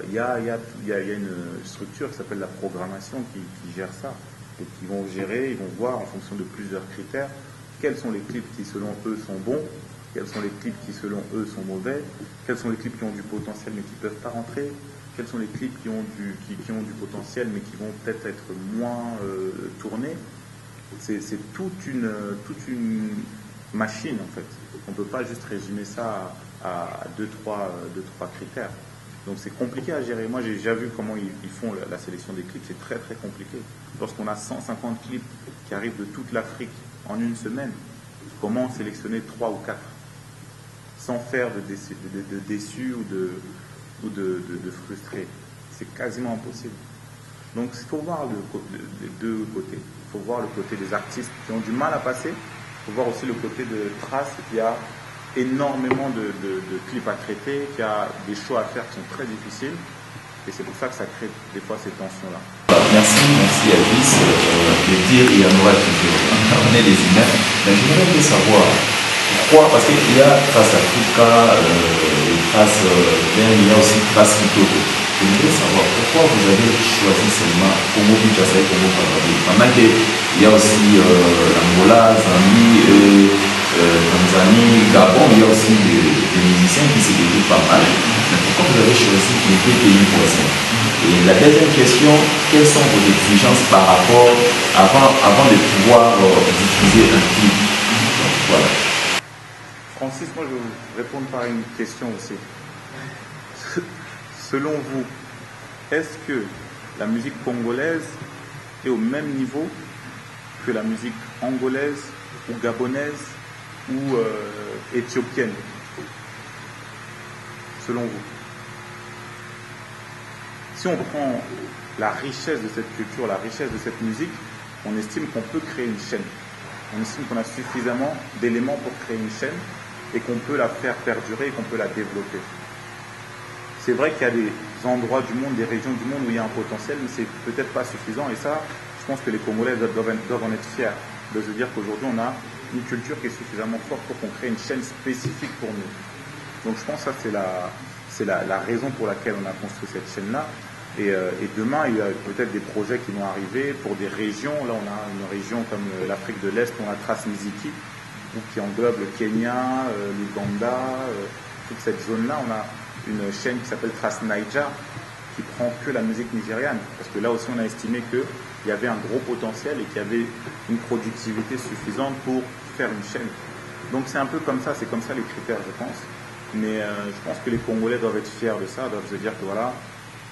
il y a une structure qui s'appelle la programmation qui gère ça. Et qui vont gérer, ils vont voir en fonction de plusieurs critères quels sont les clips qui selon eux sont bons, quels sont les clips qui selon eux sont mauvais, quels sont les clips qui ont du potentiel mais qui ne peuvent pas rentrer, quels sont les clips qui ont du potentiel mais qui vont peut-être être moins tournés. C'est toute une machine en fait. On ne peut pas juste résumer ça à 2-3 critères. Donc c'est compliqué à gérer. Moi j'ai déjà vu comment ils font la sélection des clips, c'est très très compliqué. Lorsqu'on a 150 clips qui arrivent de toute l'Afrique en une semaine, comment sélectionner 3 ou 4 sans faire de déçus ou de frustrés? C'est quasiment impossible. Donc il faut voir les deux côtés. Il faut voir le côté des artistes qui ont du mal à passer, il faut voir aussi le côté de Trace qui a énormément de clips à traiter, qu'il y a des choix à faire qui sont très difficiles, et c'est pour ça que ça crée des fois ces tensions-là. Merci Elvis. Le dire, il y en aura toujours. On est des humains. Mais j'aimerais bien savoir pourquoi, parce qu'il y a Trace Africa, Trace il y a aussi Trace Kitoko. J'aimerais savoir pourquoi vous avez choisi seulement Congo Kinshasa et Congo Brazzaville. Pendant qu'il y a aussi l'Angola, Zambie, Tanzanie, Gabon, il y a aussi des musiciens qui se développent pas mal. Mais pourquoi vous avez choisi les 2 pays voisins? Et la deuxième question, quelles sont vos exigences par rapport, avant de pouvoir diffuser un clip? Voilà. Francis, moi je vais vous répondre par une question aussi. Selon vous, est-ce que la musique congolaise est au même niveau que la musique angolaise ou gabonaise ou éthiopienne, selon vous? Si on prend la richesse de cette culture, la richesse de cette musique, on estime qu'on peut créer une chaîne. On estime qu'on a suffisamment d'éléments pour créer une chaîne et qu'on peut la faire perdurer et qu'on peut la développer. C'est vrai qu'il y a des endroits du monde, des régions du monde où il y a un potentiel, mais c'est peut-être pas suffisant. Et ça, je pense que les Congolais doivent en être fiers, de se dire qu'aujourd'hui on a une culture qui est suffisamment forte pour qu'on crée une chaîne spécifique pour nous. Donc je pense que ça c'est la raison pour laquelle on a construit cette chaîne-là. Et demain, il y a peut-être des projets qui vont arriver pour des régions. Là, on a une région comme l'Afrique de l'Est, on a Trace Miziki, qui englobe le Kenya, l'Ouganda, toute cette zone-là. On a une chaîne qui s'appelle Trace Naija, qui prend que la musique nigériane. Parce que là aussi, on a estimé qu'il y avait un gros potentiel et qu'il y avait une productivité suffisante pour faire une chaîne. Donc c'est un peu comme ça, c'est comme ça les critères, je pense. Mais je pense que les Congolais doivent être fiers de ça, doivent se dire que voilà,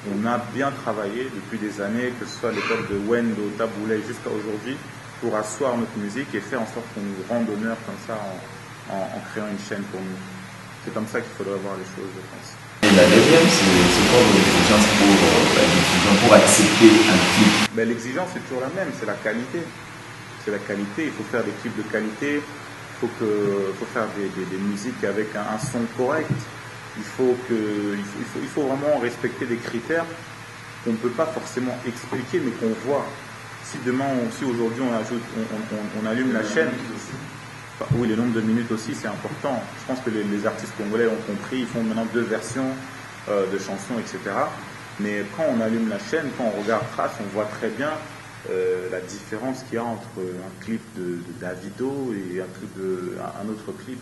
on a bien travaillé depuis des années, que ce soit à l'époque de Wendo, Taboulay jusqu'à aujourd'hui, pour asseoir notre musique et faire en sorte qu'on nous rende honneur comme ça en créant une chaîne pour nous. C'est comme ça qu'il faudrait voir les choses, je pense. Et la deuxième, c'est quoi vos exigences pour accepter un clip? Ben, l'exigence est toujours la même, c'est la qualité. C'est la qualité, il faut faire des clips de qualité, il faut faire des musiques avec un son correct. Il faut vraiment respecter des critères qu'on ne peut pas forcément expliquer, mais qu'on voit. Si demain, si aujourd'hui on allume la chaîne, oui, le nombre de minutes aussi, c'est important. Je pense que les artistes congolais ont compris, ils font maintenant 2 versions de chansons, etc. Mais quand on allume la chaîne, quand on regarde Trace, on voit très bien la différence qu'il y a entre un clip de Davido et un autre clip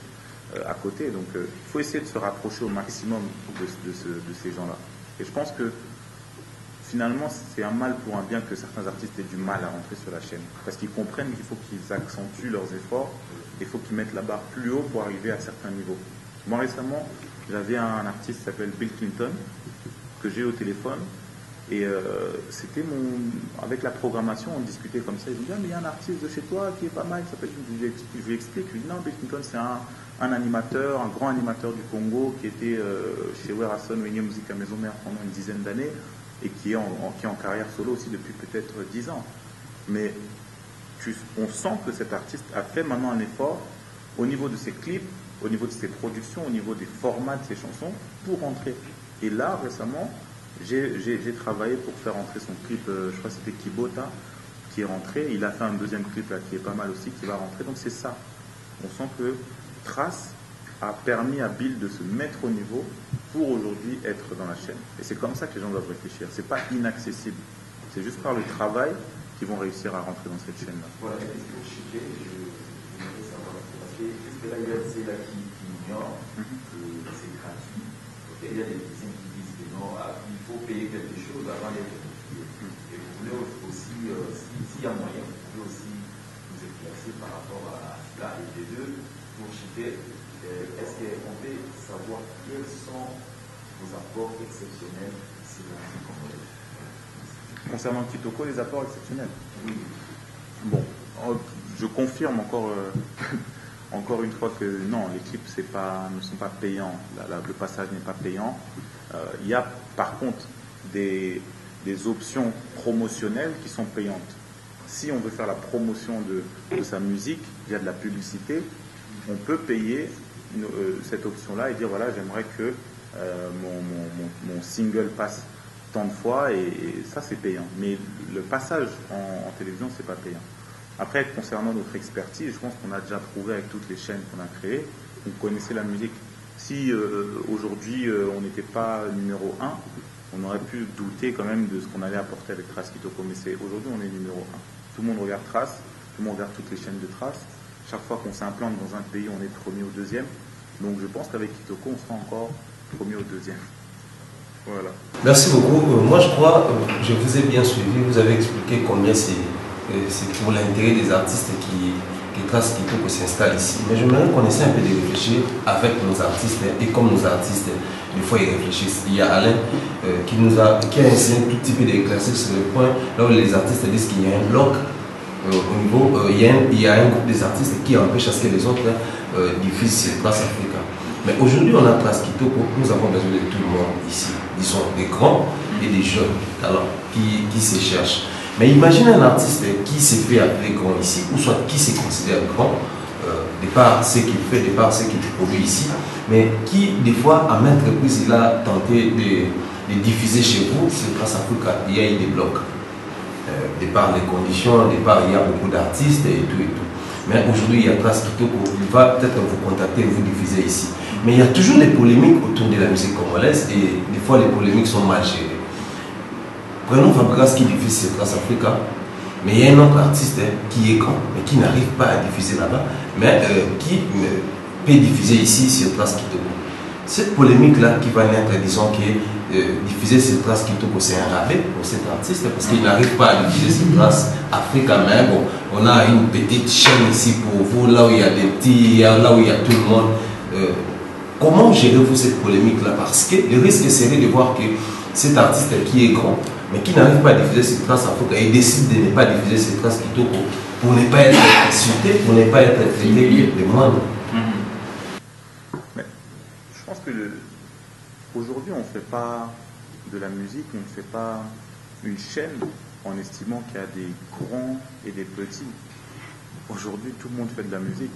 à côté. Donc il faut essayer de se rapprocher au maximum de ces gens-là. Et je pense que finalement, c'est un mal pour un bien que certains artistes aient du mal à rentrer sur la chaîne. Parce qu'ils comprennent qu'il faut qu'ils accentuent leurs efforts, il faut qu'ils mettent la barre plus haut pour arriver à certains niveaux. Moi récemment, j'avais un artiste qui s'appelle Bill Clinton, que j'ai eu au téléphone, et c'était avec la programmation, on discutait comme ça, il me dit, ah, mais il y a un artiste de chez toi qui est pas mal, je lui explique, je lui dis, non, Bill Clinton c'est un animateur, un grand animateur du Congo, qui était chez Werason, Wenge Musique à Maison Mère pendant une dizaine d'années, et qui est en carrière solo aussi depuis peut-être 10 ans. Mais on sent que cet artiste a fait maintenant un effort au niveau de ses clips, au niveau de ses productions, au niveau des formats de ses chansons, pour rentrer. Et là, récemment, j'ai travaillé pour faire rentrer son clip, je crois que c'était Kibota, qui est rentré. Il a fait un deuxième clip là, qui est pas mal aussi, qui va rentrer. Donc c'est ça. On sent que Trace a permis à Bill de se mettre au niveau pour aujourd'hui être dans la chaîne. Et c'est comme ça que les gens doivent réfléchir. C'est pas inaccessible. C'est juste par le travail qu'ils vont réussir à rentrer dans cette chaîne-là. Voilà, est-ce que je voudrais savoir, parce que là, il y a c'est là qui ignore que c'est gratuit. Okay, il y a des musiciens qui disent que non, il faut payer quelque chose avant d'être publié. Et vous voulez aussi, s'il y a moyen, vous pouvez aussi nous éclaircir par rapport à cela. Et les deux, pour Chité, est-ce qu'on peut savoir quels sont vos apports exceptionnels sur la musique congolaise? Concernant Kitoko, les apports exceptionnels? Oui. Bon, je confirme encore une fois que non, les clips ne sont pas payants. Le passage n'est pas payant. Il y a par contre des options promotionnelles qui sont payantes. Si on veut faire la promotion de sa musique, il y a de la publicité, on peut payer cette option-là et dire voilà, j'aimerais que mon single passe tant de fois et ça c'est payant. Mais le passage en télévision, c'est pas payant. Après, concernant notre expertise, je pense qu'on a déjà prouvé avec toutes les chaînes qu'on a créées, qu'on connaissait la musique. Si aujourd'hui on n'était pas numéro 1, on aurait pu douter quand même de ce qu'on allait apporter avec Trace Kitoko. Mais aujourd'hui on est numéro 1. Tout le monde regarde Trace, tout le monde regarde toutes les chaînes de Trace. Chaque fois qu'on s'implante dans un pays, on est premier ou deuxième. Donc je pense qu'avec Kitoko, on sera encore premier ou deuxième. Voilà. Merci beaucoup. Moi je crois, je vous ai bien suivi, vous avez expliqué combien c'est pour l'intérêt des artistes qui Trace Kitoko s'installe ici. Mais j'aimerais qu'on essaie un peu de réfléchir avec nos artistes et comme nos artistes, des fois ils réfléchissent. Il y a Alain qui a essayé un tout petit peu d'éclaircir sur le point là où les artistes disent qu'il y a un bloc au niveau, il y a un groupe des artistes qui empêche à ce que les autres diffusent sur Trace Africa. Mais aujourd'hui, on a Trace Kitoko, nous avons besoin de tout le monde ici. Disons des grands et des jeunes talents qui se cherchent. Mais imagine un artiste qui s'est fait appeler grand ici, ou soit qui se considère grand, de par ce qu'il fait, de par ce qu'il produit ici, mais qui, des fois, à maintes reprises, il a tenté de diffuser chez vous, sur Trace Africa, il y a eu des blocs. De par les conditions, de par il y a beaucoup d'artistes et tout et tout. Mais aujourd'hui, il y a Trace Kitoko, il va peut-être vous contacter et vous diffuser ici. Mais il y a toujours des polémiques autour de la musique congolaise et des fois les polémiques sont mal gérées. Prenons Fabregas qui diffuse sur Trace Africa, mais il y a un autre artiste qui est grand, mais qui n'arrive pas à diffuser là-bas, mais qui peut diffuser ici sur Trace Kitoko. Cette polémique-là qui va naître, disons que diffuser cette trace Kitoko, c'est un rabais pour cet artiste parce qu'il n'arrive pas à diffuser cette trace Africa. Mais bon, on a une petite chaîne ici pour vous, là où il y a des petits, là où il y a tout le monde. Comment gérez-vous cette polémique-là? Parce que le risque serait de voir que cet artiste qui est grand, mais qui n'arrive pas à diffuser cette trace Africa et décide de ne pas diffuser cette trace Kitoko pour ne pas être insulté, pour ne pas être traité de moindre. Mais je pense que aujourd'hui, on ne fait pas de la musique, on ne fait pas une chaîne en estimant qu'il y a des grands et des petits. Aujourd'hui, tout le monde fait de la musique.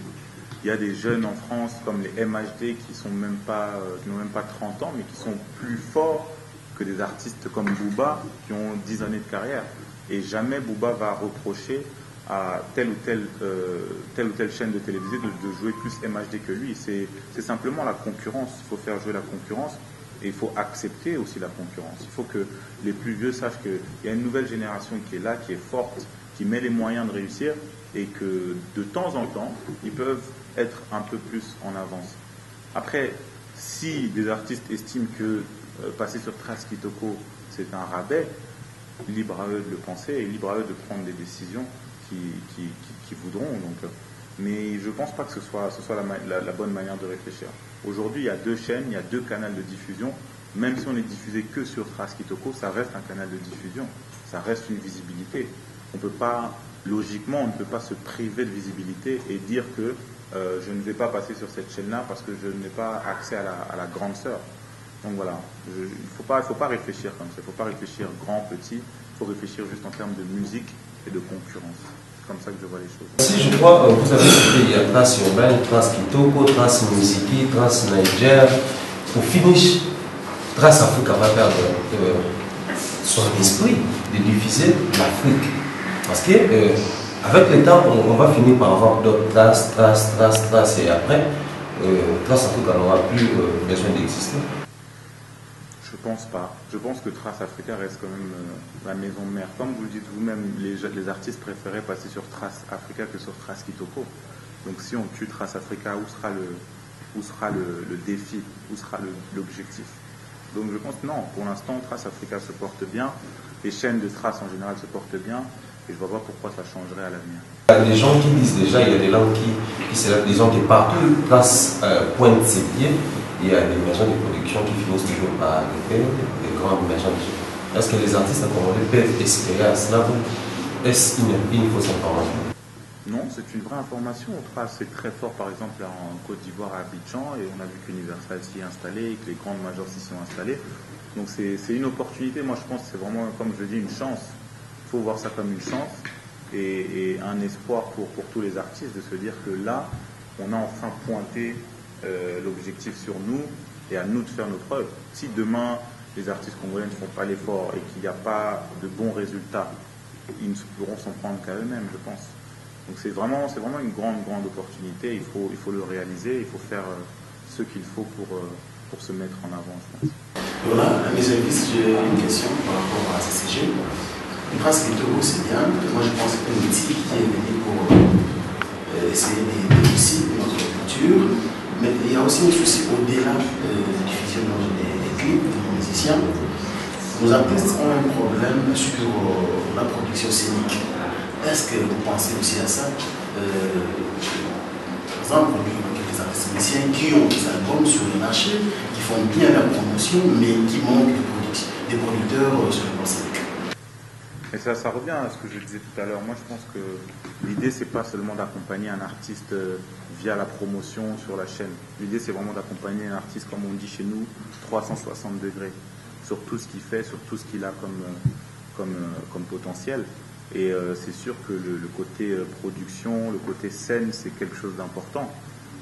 Il y a des jeunes en France comme les MHD qui n'ont même pas 30 ans, mais qui sont plus forts que des artistes comme Booba qui ont 10 années de carrière. Et jamais Booba va reprocher à telle ou telle chaîne de télévision de jouer plus MHD que lui. C'est simplement la concurrence. Il faut faire jouer la concurrence et il faut accepter aussi la concurrence. Il faut que les plus vieux sachent qu'il y a une nouvelle génération qui est là, qui est forte, qui met les moyens de réussir et que de temps en temps, ils peuvent être un peu plus en avance. Après, si des artistes estiment que passer sur Trace Kitoko, c'est un rabais, libre à eux de le penser et libre à eux de prendre des décisions qui voudront. Donc, mais je ne pense pas que ce soit la bonne manière de réfléchir. Aujourd'hui, il y a 2 chaînes, il y a 2 canaux de diffusion. Même si on est diffusé que sur Trace Kitoko, ça reste un canal de diffusion. Ça reste une visibilité. On peut pas, logiquement, on ne peut pas se priver de visibilité et dire que je ne vais pas passer sur cette chaîne-là parce que je n'ai pas accès à la grande sœur. Donc voilà, il ne faut pas réfléchir comme ça, il ne faut pas réfléchir grand, petit, il faut réfléchir juste en termes de musique et de concurrence. C'est comme ça que je vois les choses. Si je crois, vous avez dit il y a Trace urbaine, Trace Kitoko, Trace Musiki, Trace Niger. Pour finir, Trace Africa va perdre son esprit de diffuser l'Afrique. Parce que avec le temps, on va finir par avoir d'autres traces, et après, Trace Africa n'aura plus besoin d'exister. Je pense pas. Je pense que Trace Africa reste quand même la maison mère. Comme vous le dites vous-même, les artistes préféraient passer sur Trace Africa que sur Trace Kitoko. Donc si on tue Trace Africa, où sera le défi? Où sera l'objectif? Donc je pense non, pour l'instant, Trace Africa se porte bien. Les chaînes de Trace en général se portent bien. Et je ne vois pas pourquoi ça changerait à l'avenir. Il y a des gens qui disent déjà, il y a des langues qui célèbrent, disons que partout, Trace pointe ses pieds. Il y a des maisons de production qui finissent toujours par arriver, des grandes maisons de production. Est-ce que les artistes congolais peuvent espérer à cela? Est-ce une fausse information? Non, c'est une vraie information. Trace est très fort, par exemple, en Côte d'Ivoire, à Abidjan, et on a vu qu'Universal s'y est installé, et que les grandes majors s'y sont installées. Donc c'est une opportunité. Moi, je pense que c'est vraiment, comme je le dis, une chance. Il faut voir ça comme une chance et un espoir pour tous les artistes de se dire que là, on a enfin pointé l'objectif sur nous et à nous de faire nos preuves. Si demain, les artistes congolais ne font pas l'effort et qu'il n'y a pas de bons résultats, ils ne pourront s'en prendre qu'à eux-mêmes, je pense. Donc c'est vraiment une grande opportunité. Il faut le réaliser, il faut faire ce qu'il faut pour se mettre en avant, je pense. Voilà, à mes services, j'ai une question par rapport à CCG. Une Trace Kitoko, c'est bien. Moi, je pense que c'est un outil qui est venu pour essayer de réussir notre culture. Mais il y a aussi un souci au-delà de la diffusion des clips de nos musiciens. Nos artistes ont un problème sur la production scénique. Est-ce que vous pensez aussi à ça? Par exemple, les artistes musiciens qui ont des albums sur le marché, qui font bien la promotion, mais qui manquent des producteurs sur le plan scénique. Et ça revient à ce que je disais tout à l'heure. Moi, je pense que l'idée, c'est pas seulement d'accompagner un artiste via la promotion sur la chaîne. L'idée, c'est vraiment d'accompagner un artiste, comme on dit chez nous, 360 degrés, sur tout ce qu'il fait, sur tout ce qu'il a comme potentiel. Et c'est sûr que le côté production, le côté scène, c'est quelque chose d'important.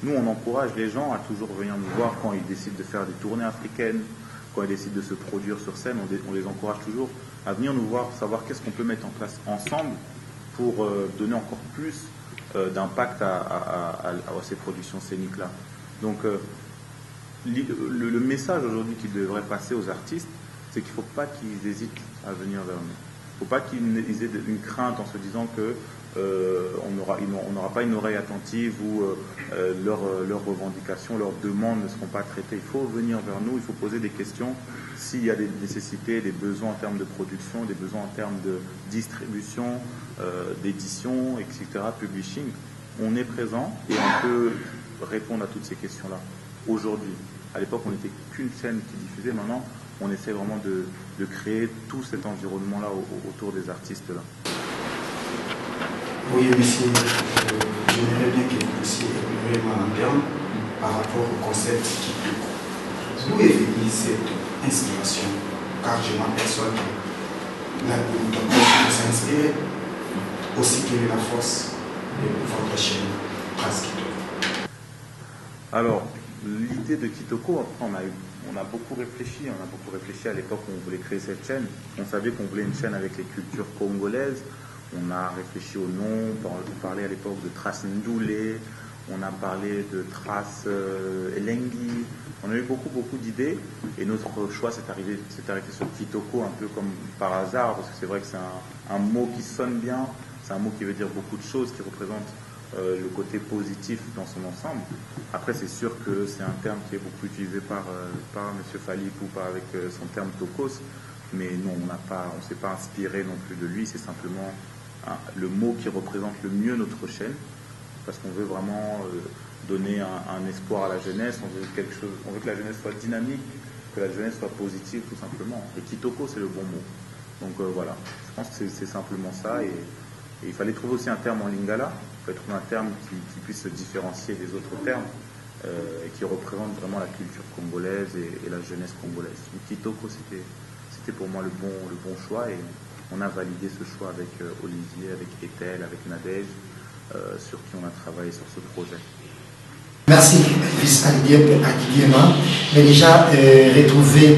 Nous, on encourage les gens à toujours venir nous voir quand ils décident de faire des tournées africaines, quand ils décident de se produire sur scène. On les encourage toujours à venir nous voir, savoir qu'est-ce qu'on peut mettre en place ensemble pour donner encore plus d'impact à ces productions scéniques-là. Donc, le message aujourd'hui qui devrait passer aux artistes, c'est qu'il ne faut pas qu'ils hésitent à venir vers nous. Il ne faut pas qu'ils aient une crainte en se disant que on n'aura pas une oreille attentive où leurs revendications, leurs demandes ne seront pas traitées. Il faut venir vers nous, il faut poser des questions. S'il y a des nécessités, des besoins en termes de production, des besoins en termes de distribution, d'édition, etc., publishing, on est présent et on peut répondre à toutes ces questions-là aujourd'hui. À l'époque, on n'était qu'une chaîne qui diffusait. Maintenant, on essaie vraiment de créer tout cet environnement-là autour des artistes-là. Oui, monsieur, j'aimerais bien que vous puissiez évoluer en interne par rapport au concept Kitoko. D'où est venue cette inspiration? Car je m'aperçois que la Kitoko s'est inspirée. Aussi, quelle est la force de votre chaîne Trace Kitoko? Alors, l'idée de Kitoko, après, on a beaucoup réfléchi. On a beaucoup réfléchi à l'époque où on voulait créer cette chaîne. On savait qu'on voulait une chaîne avec les cultures congolaises. On a réfléchi au nom, on parlait à l'époque de Trace Ndoulé, on a parlé de Trace Elengi, on a eu beaucoup d'idées et notre choix s'est arrêté sur Kitoko un peu comme par hasard parce que c'est vrai que c'est un mot qui sonne bien, c'est un mot qui veut dire beaucoup de choses, qui représente le côté positif dans son ensemble. Après c'est sûr que c'est un terme qui est beaucoup utilisé par M. Falik ou pas avec son terme Tokos, mais non, on ne s'est pas inspiré non plus de lui, c'est simplement le mot qui représente le mieux notre chaîne, parce qu'on veut vraiment donner un espoir à la jeunesse, on veut que la jeunesse soit dynamique, que la jeunesse soit positive tout simplement. Et Kitoko c'est le bon mot. Donc voilà, je pense que c'est simplement ça. Et il fallait trouver aussi un terme en lingala, il fallait trouver un terme qui puisse se différencier des autres termes et qui représente vraiment la culture congolaise et la jeunesse congolaise. Donc Kitoko c'était pour moi le bon choix et on a validé ce choix avec Olivier, avec Ethel, avec Nadège, sur qui on a travaillé sur ce projet. Merci, Elvis Adidiema. Mais déjà, retrouver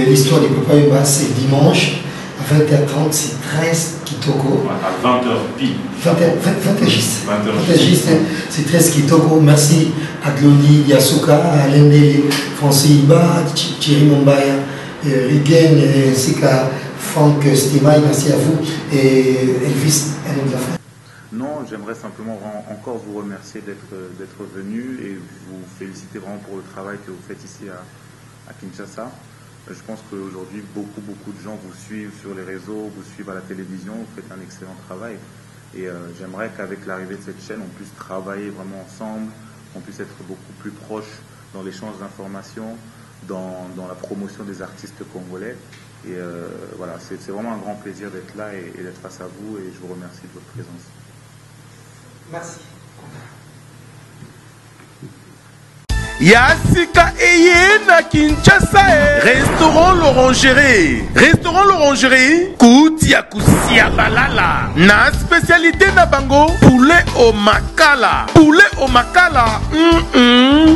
l'histoire du Papa Wemba, c'est dimanche à 20h30, c'est 13 Kitoko. À 20h pile. 20h juste. 20h juste, c'est 13 Kitoko. Merci à Glody, Yasuka, à Lendele, François Iba, Thierry Mombaya, Rigen, ainsi qu'à Franck Stémaï, merci à vous. Et Elvis, un mot de la fin. Non, j'aimerais simplement encore vous remercier d'être venu et vous féliciter vraiment pour le travail que vous faites ici à Kinshasa. Je pense qu'aujourd'hui, beaucoup de gens vous suivent sur les réseaux, vous suivent à la télévision, vous faites un excellent travail. Et j'aimerais qu'avec l'arrivée de cette chaîne, on puisse travailler vraiment ensemble, qu'on puisse être beaucoup plus proche dans l'échange d'informations, dans la promotion des artistes congolais. Et voilà, c'est vraiment un grand plaisir d'être là et d'être face à vous et je vous remercie de votre présence. Merci. Yasika Eye na Kinshasa Restaurant L'Orangerie. Restaurant L'Orangerie Koutia Kusia Balala. Na spécialité na bango poulet au makala. Poulet au makala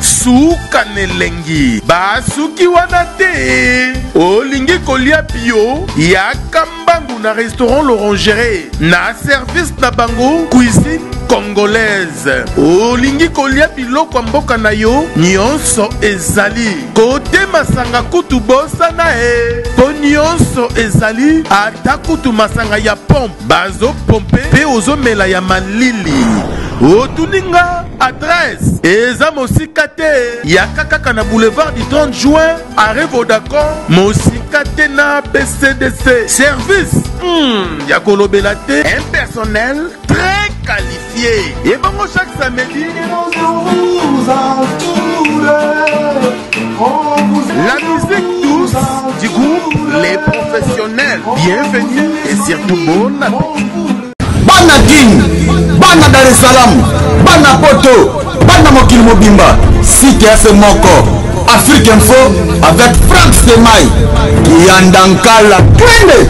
Souka nelengi Basuki wanate Olingi kolia bio Yakambangu na Restaurant L'Orangerie. Na service na bango cuisine congolaise. Olingi kolia biloko mboka na yo nyonso ezali. Kote masanga kutu bosana po nyonso ezali. Ata kutu masanga ya pompe bazo pompe pe ozomela ya malili. Otuninga adresse eza mosika te ya kaka na boulevard du 30 juin arrêt Vodacom mosika te na BCDC. Service ya kolobela te, un personnel très qualifié. Et bon, chaque samedi, la musique douce du groupe Les Professionnels. Bienvenue et surtout bon appétit. Bana King, Bana Dar es Salaam, Bana Poto, Bana Mokil Mobimba, CTF Moko, Afrique Info avec Franck Semaï, Kiandankala, Twende.